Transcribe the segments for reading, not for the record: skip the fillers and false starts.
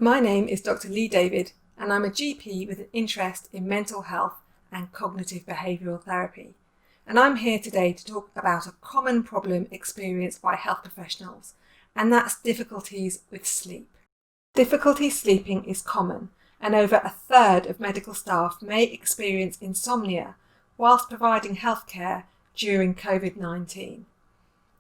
My name is Dr. Lee David, and I'm a GP with an interest in mental health and cognitive behavioural therapy. And I'm here today to talk about a common problem experienced by health professionals, and that's difficulties with sleep. Difficulty sleeping is common, and over a third of medical staff may experience insomnia whilst providing healthcare during COVID-19.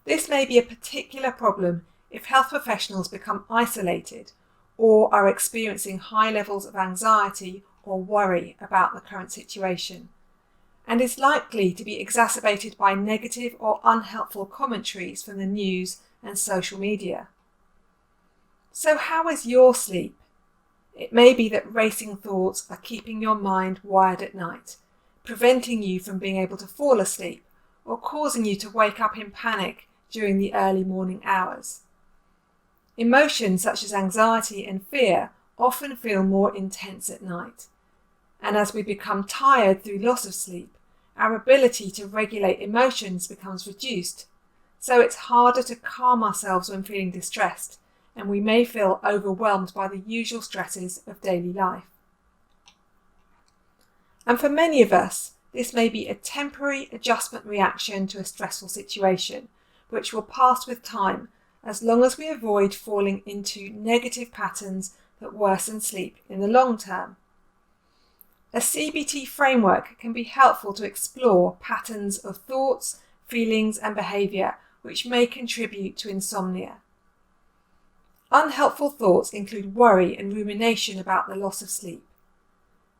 This may be a particular problem if health professionals become isolated or are experiencing high levels of anxiety or worry about the current situation, and is likely to be exacerbated by negative or unhelpful commentaries from the news and social media. So how is your sleep? It may be that racing thoughts are keeping your mind wired at night, preventing you from being able to fall asleep or causing you to wake up in panic during the early morning hours. Emotions such as anxiety and fear often feel more intense at night, and as we become tired through loss of sleep, our ability to regulate emotions becomes reduced, so it's harder to calm ourselves when feeling distressed, and we may feel overwhelmed by the usual stresses of daily life. And for many of us, this may be a temporary adjustment reaction to a stressful situation, which will pass with time as long as we avoid falling into negative patterns that worsen sleep in the long term. A CBT framework can be helpful to explore patterns of thoughts, feelings and behaviour which may contribute to insomnia. Unhelpful thoughts include worry and rumination about the loss of sleep.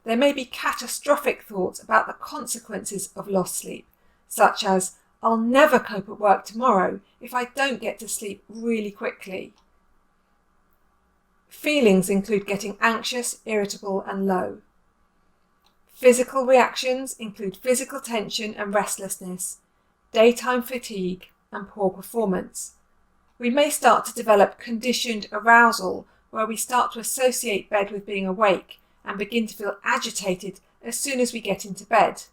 There may be catastrophic thoughts about the consequences of lost sleep, such as, "I'll never cope at work tomorrow if I don't get to sleep really quickly." Feelings include getting anxious, irritable and low. Physical reactions include physical tension and restlessness, daytime fatigue and poor performance. We may start to develop conditioned arousal, where we start to associate bed with being awake and begin to feel agitated as soon as we get into bed.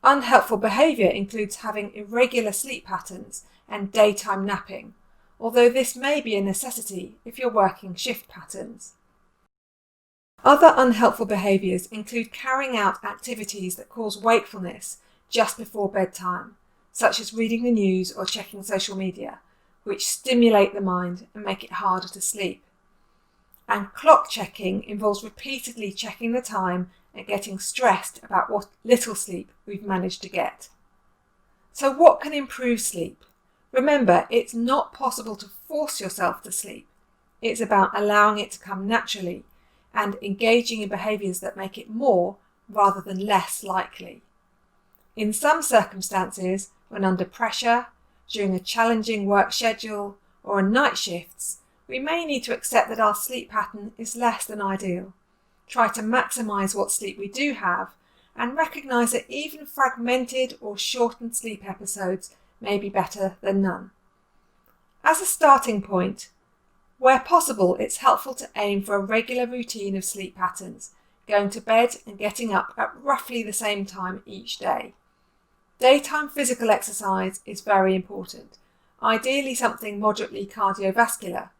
Unhelpful behaviour includes having irregular sleep patterns and daytime napping, although this may be a necessity if you're working shift patterns. Other unhelpful behaviours include carrying out activities that cause wakefulness just before bedtime, such as reading the news or checking social media, which stimulate the mind and make it harder to sleep. And clock checking involves repeatedly checking the time and getting stressed about what little sleep we've managed to get. So what can improve sleep? Remember, it's not possible to force yourself to sleep. It's about allowing it to come naturally and engaging in behaviours that make it more rather than less likely. In some circumstances, when under pressure, during a challenging work schedule or on night shifts, we may need to accept that our sleep pattern is less than ideal. Try to maximise what sleep we do have and recognise that even fragmented or shortened sleep episodes may be better than none. As a starting point, where possible, it's helpful to aim for a regular routine of sleep patterns, going to bed and getting up at roughly the same time each day. Daytime physical exercise is very important, ideally something moderately cardiovascular,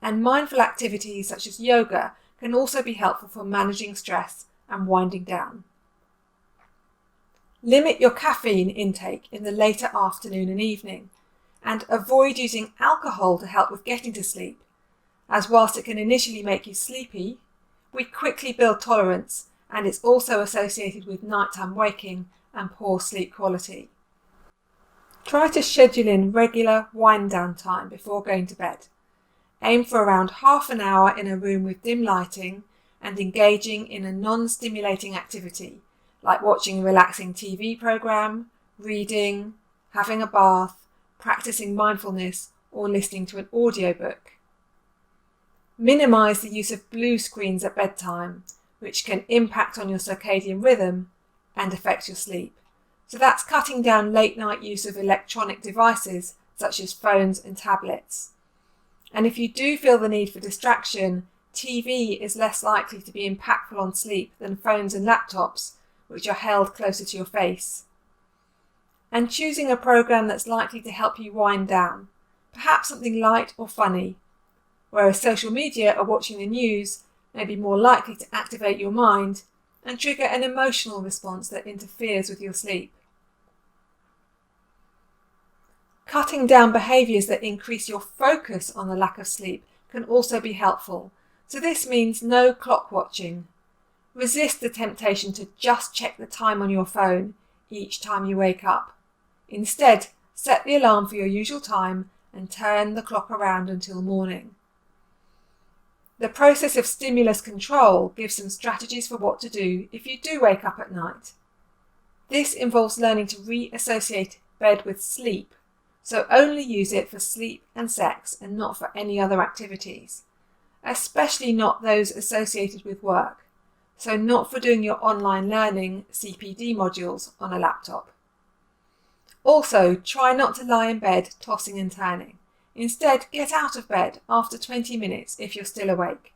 and mindful activities such as yoga can also be helpful for managing stress and winding down. Limit your caffeine intake in the later afternoon and evening, and avoid using alcohol to help with getting to sleep, as whilst it can initially make you sleepy, we quickly build tolerance, and it's also associated with nighttime waking and poor sleep quality. Try to schedule in regular wind down time before going to bed. Aim for around half an hour in a room with dim lighting and engaging in a non-stimulating activity, like watching a relaxing TV programme, reading, having a bath, practicing mindfulness, or listening to an audiobook. Minimise the use of blue screens at bedtime, which can impact on your circadian rhythm and affect your sleep. So that's cutting down late night use of electronic devices such as phones and tablets. And if you do feel the need for distraction, TV is less likely to be impactful on sleep than phones and laptops, which are held closer to your face. And choosing a programme that's likely to help you wind down, perhaps something light or funny. whereas social media or watching the news may be more likely to activate your mind and trigger an emotional response that interferes with your sleep. Cutting down behaviours that increase your focus on the lack of sleep can also be helpful. So this means no clock watching. Resist the temptation to just check the time on your phone each time you wake up. Instead, set the alarm for your usual time and turn the clock around until morning. The process of stimulus control gives some strategies for what to do if you do wake up at night. This involves learning to re-associate bed with sleep, so only use it for sleep and sex and not for any other activities, especially not those associated with work, so not for doing your online learning CPD modules on a laptop. Also, try not to lie in bed tossing and turning. Instead, get out of bed after 20 minutes if you're still awake.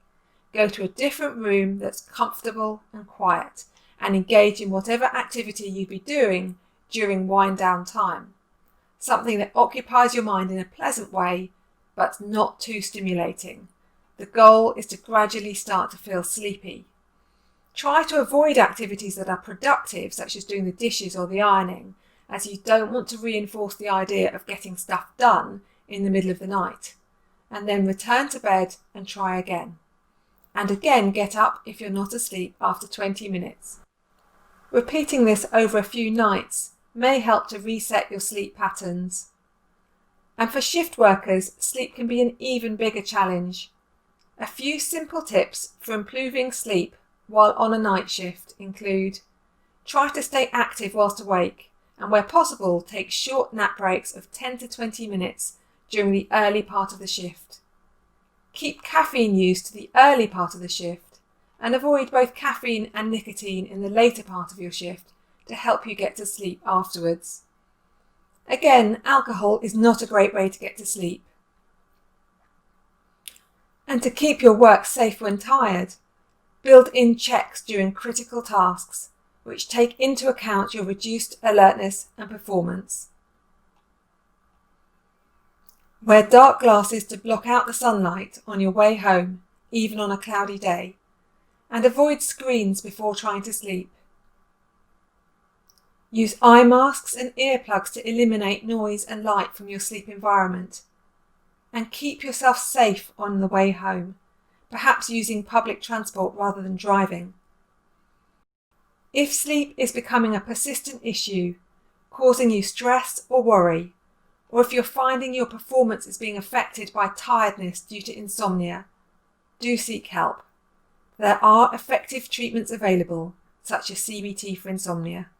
Go to a different room that's comfortable and quiet and engage in whatever activity you'd be doing during wind down time. Something that occupies your mind in a pleasant way, but not too stimulating. The goal is to gradually start to feel sleepy. Try to avoid activities that are productive, such as doing the dishes or the ironing, as you don't want to reinforce the idea of getting stuff done in the middle of the night. And then return to bed and try again. And again get up if you're not asleep after 20 minutes. Repeating this over a few nights may help to reset your sleep patterns. And for shift workers, sleep can be an even bigger challenge. A few simple tips for improving sleep while on a night shift include: try to stay active whilst awake, and where possible take short nap breaks of 10 to 20 minutes during the early part of the shift. Keep caffeine use to the early part of the shift and avoid both caffeine and nicotine in the later part of your shift to help you get to sleep afterwards. Again, alcohol is not a great way to get to sleep. And to keep your work safe when tired, build in checks during critical tasks, which take into account your reduced alertness and performance. Wear dark glasses to block out the sunlight on your way home, even on a cloudy day, and avoid screens before trying to sleep. Use eye masks and earplugs to eliminate noise and light from your sleep environment, and keep yourself safe on the way home, perhaps using public transport rather than driving. If sleep is becoming a persistent issue, causing you stress or worry, or if you're finding your performance is being affected by tiredness due to insomnia, do seek help. There are effective treatments available, such as CBT for insomnia.